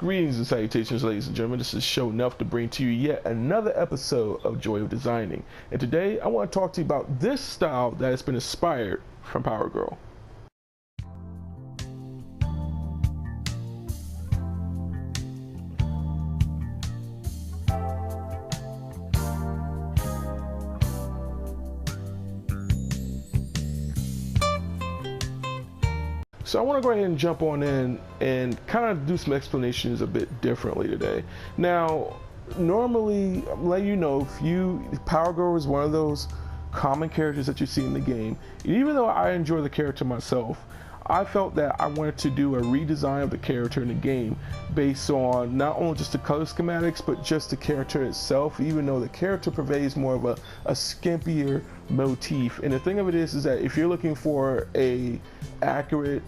Greetings and salutations, ladies and gentlemen. This is Sho'Nuff to bring to you yet another episode of Joy of Designing. And today I want to talk to you about this style that has been inspired from Powergirl. So I want to go ahead and jump on in and kind of do some explanations a bit differently today. Now, normally, I'm letting you know, Powergirl is one of those common characters that you see in the game. And even though I enjoy the character myself, I felt that I wanted to do a redesign of the character in the game based on not only just the color schematics, but just the character itself, even though the character pervades more of a skimpier motif. And the thing of it is that if you're looking for a accurate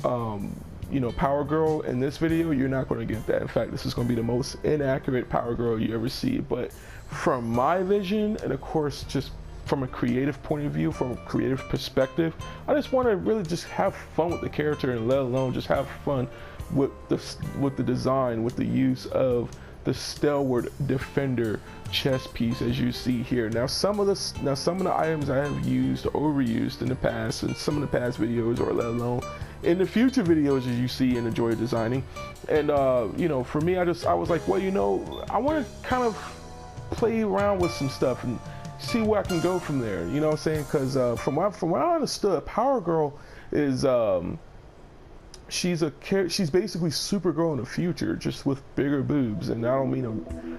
Powergirl in this video, you're not going to get that. In fact, this is going to be the most inaccurate Powergirl you ever see. But from my vision, and of course just from a creative point of view, from a creative perspective, I just want to really just have fun with the character, and let alone just have fun with the design, with the use of the Stalwart Defender chest piece, as you see here. Now some of the items I have used or overused in the past, in some of the past videos, or let alone in the future videos, as you see in the Joy of Designing. And for me, I was like, well, I want to kind of play around with some stuff and see where I can go from there. You know what I'm saying? Because from what I understood, Powergirl is she's basically Supergirl in the future, just with bigger boobs. And I don't mean to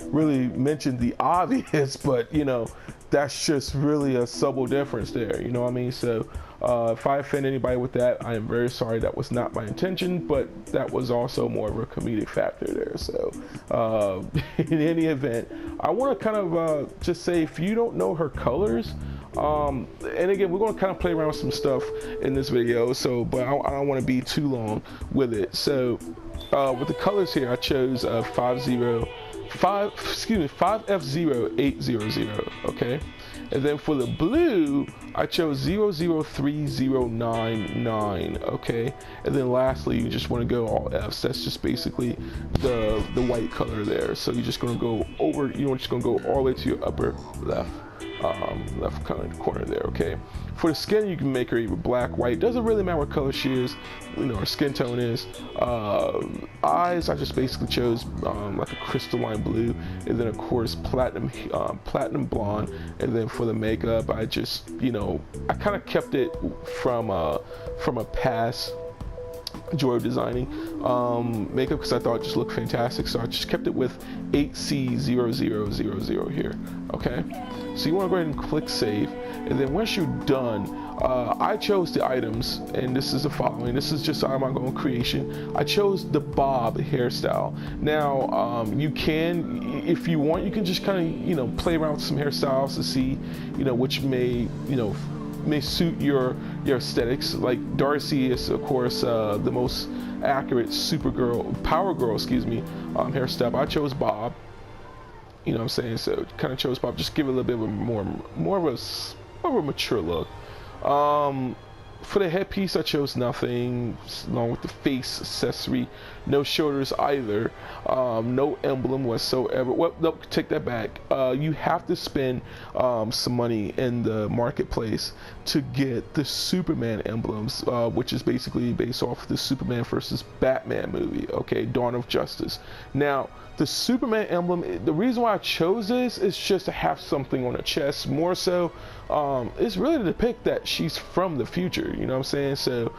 really mention the obvious, but that's just really a subtle difference there. You know what I mean? So if I offend anybody with that, I am very sorry. That was not my intention, but that was also more of a comedic factor there. So in any event, I want to kind of just say, if you don't know her colors, and again, we're going to kind of play around with some stuff in this video, but I don't want to be too long with it. So with the colors here, I chose 5F0800, okay? And then for the blue, I chose 003099, okay? And then lastly, you just want to go all Fs. That's just basically the white color there. So you're just going to go over, you're just going to go all the way to your upper left kind of corner there, okay? For the skin, you can make her either black, white, doesn't really matter what color she is, her skin tone is. Eyes, I just basically chose like a crystalline blue, and then of course platinum blonde. And then for the makeup, I just I kind of kept it from a past Joy of Designing makeup, because I thought it just looked fantastic. So I just kept it with 8C0000 here, okay? So you want to go ahead and click save, and then once you're done, I chose the items, and this is the following. This is just my own creation. I chose the bob hairstyle. Now you can, if you want, you can just kind of play around with some hairstyles to see which may suit your aesthetics. Like Darcy is of course the most accurate Powergirl hairstyle. I chose bob. You know what I'm saying? So kind of chose bob. Just give it a little bit of a more of a mature look. For the headpiece, I chose nothing, along with the face accessory. No shoulders either. No emblem whatsoever. Well, no, take that back. You have to spend some money in the marketplace to get the Superman emblems, which is basically based off the Superman versus Batman movie, okay, Dawn of Justice. Now, the Superman emblem, the reason why I chose this is just to have something on her chest, more so. It's really to depict that she's from the future, you know what I'm saying? So,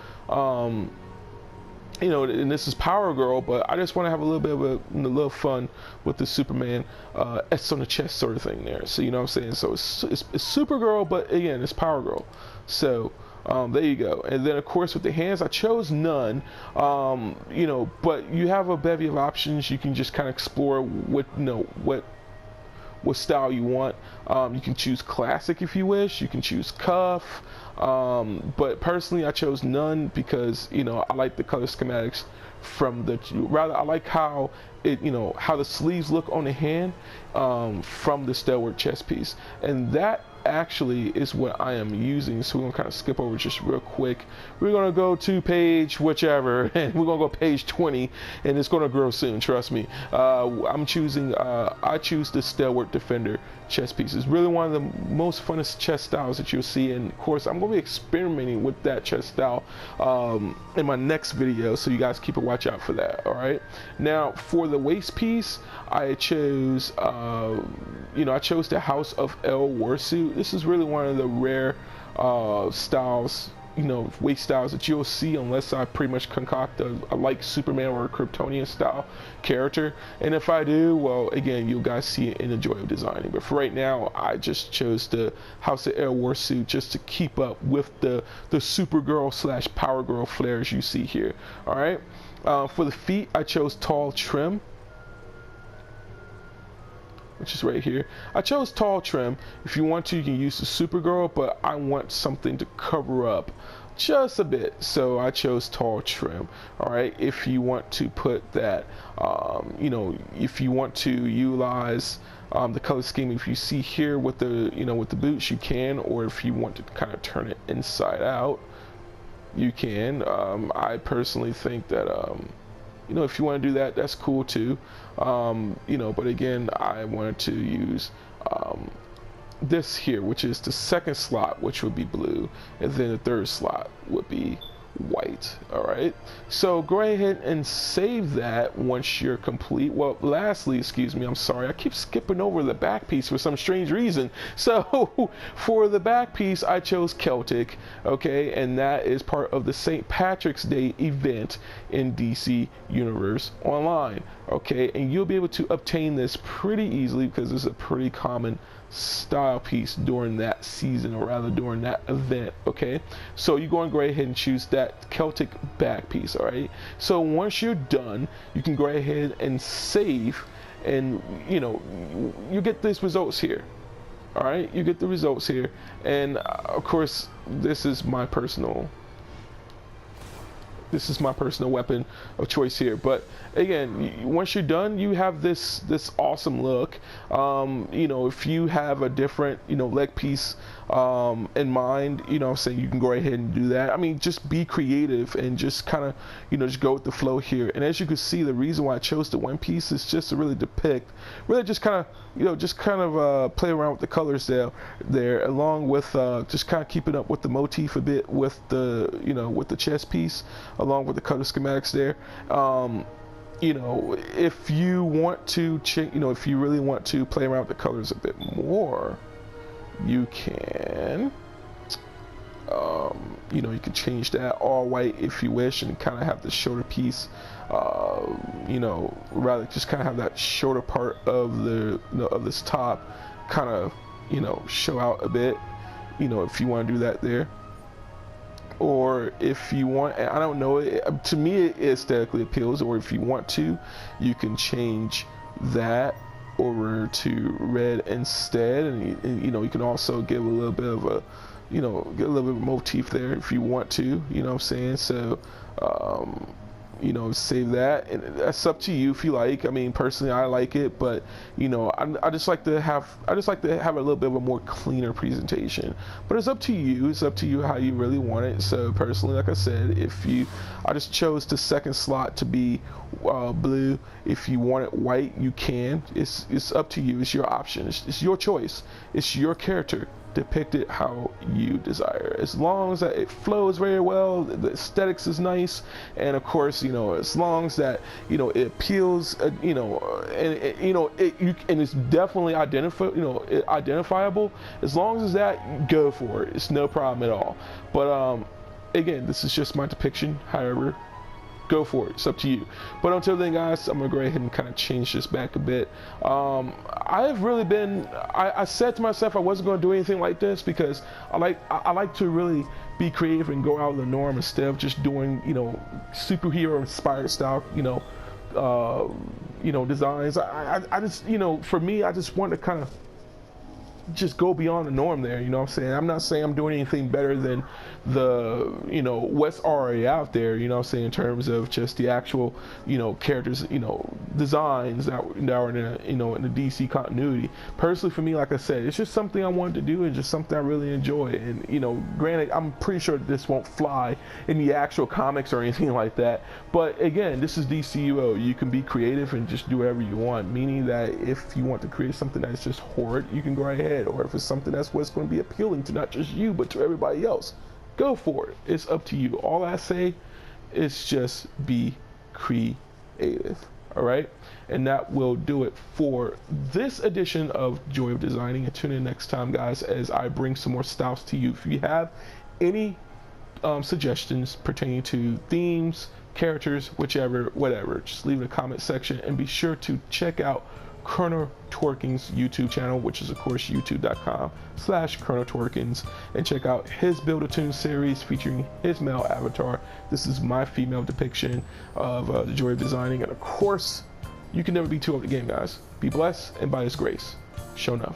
and this is Powergirl, but I just want to have a little bit of a little fun with the Superman S on the chest sort of thing there. So, you know what I'm saying? So it's Supergirl, but again, it's Powergirl. So there you go. And then of course with the hands, I chose none. But you have a bevy of options. You can just kind of explore what style you want. You can choose classic if you wish. You can choose cuff. But personally, I chose none because I like the color schematics from I like how how the sleeves look on the hand from the Stalwart chest piece, and that actually is what I am using. So we're gonna kind of skip over just real quick. We're gonna go to page whichever, and we're gonna go page 20, and it's gonna grow soon, trust me. I'm choosing, I choose the Stalwart Defender chest piece. It's really one of the most funnest chest styles that you'll see, and of course I'm gonna be experimenting with that chest style in my next video, so you guys keep a watch out for that. All right, now for the waist piece, I chose I chose the House of L Warsuit. This is really one of the rare styles, waist styles that you'll see, unless I pretty much concoct a like Superman or a Kryptonian style character. And if I do, well, again, you guys see it in the joy of designing. But for right now, I just chose the House of L Warsuit just to keep up with the Supergirl slash Powergirl flares you see here. All right. For the feet, I chose tall trim, which is right here. I chose tall trim. If you want to, you can use the Supergirl, but I want something to cover up just a bit, so I chose tall trim. All right, if you want to put that, if you want to utilize the color scheme, if you see here with the, with the boots, you can, or if you want to kind of turn it inside out, you can. I personally think that if you want to do that, that's cool too. But again, I wanted to use this here, which is the second slot, which would be blue, and then the third slot would be white. All right, so go ahead and save that once you're complete. Well, lastly, excuse me, I'm sorry, I keep skipping over the back piece for some strange reason. So for the back piece, I chose Celtic, okay, and that is part of the St. Patrick's Day event in DC Universe Online, okay, and you'll be able to obtain this pretty easily because it's a pretty common style piece during that season, or rather during that event. Okay, so you're going to go ahead and choose that Celtic back piece. All right, so once you're done, you can go ahead and save, and you get these results here. All right, you get the results here, and of course this is my personal weapon of choice here. But again, once you're done, you have this awesome look. If you have a different leg piece in mind, I'm saying, you can go ahead and do that. I mean, just be creative and just kind of just go with the flow here. And as you can see, the reason why I chose the one piece is just to really depict, just kind of play around with the colors there, along with just kind of keeping up with the motif a bit with the with the chest piece, along with the color schematics there. If you want to if you really want to play around with the colors a bit more, you can you can change that all white if you wish, and kind of have the shoulder piece rather just kind of have that shoulder part of the of this top kind of show out a bit, if you want to do that there. Or if you want, I don't know, to me it aesthetically appeals, or if you want to, you can change that over to red instead, and you can also give a little bit of a get a little bit of motif there if you want to, what I'm saying. So save that, and that's up to you if you like. I mean, personally, I like it, but I just like to have a little bit of a more cleaner presentation. But it's up to you. It's up to you how you really want it. So personally, like I said, I just chose the second slot to be blue. If you want it white, you can. It's up to you. It's your option. It's your choice. It's your character. Depict it how you desire, as long as that it flows very well, the aesthetics is nice, and of course as long as that it appeals, and it's definitely identifiable. As long as that, go for it. It's no problem at all. But again, this is just my depiction. However, go for it. It's up to you. But until then, guys, I'm gonna go ahead and kind of change this back a bit. I've really been, I said to myself I wasn't going to do anything like this, because I like to really be creative and go out of the norm instead of just doing superhero inspired style designs. I just for me, I just want to kind of just go beyond the norm there. You know what I'm saying? I'm not saying I'm doing anything better than the, you know, what's already out there, you know what I'm saying, in terms of just the actual, you know, characters, you know, designs that are in the, you know, in the DC continuity. Personally, for me, like I said, it's just something I wanted to do and just something I really enjoy. And, you know, granted, I'm pretty sure this won't fly in the actual comics or anything like that, but again, this is DCUO. You can be creative and just do whatever you want, meaning that if you want to create something that's just horrid, you can go right ahead, or if it's something that's what's going to be appealing to not just you but to everybody else, go for it. It's up to you. All I say is just be creative. All right, and that will do it for this edition of Joy of Designing. And tune in next time, guys, as I bring some more styles to you. If you have any suggestions pertaining to themes, characters, whichever, whatever, just leave it in the comment section, and be sure to check out Chrono Twerking's YouTube channel, which is of course youtube.com/Chrono Twerkins, and check out his Build-A-Tune series featuring his male avatar. This is my female depiction of the Joy of Designing, and of course, you can never be too old at the game, guys. Be blessed, and by his grace, Sho'Nuff.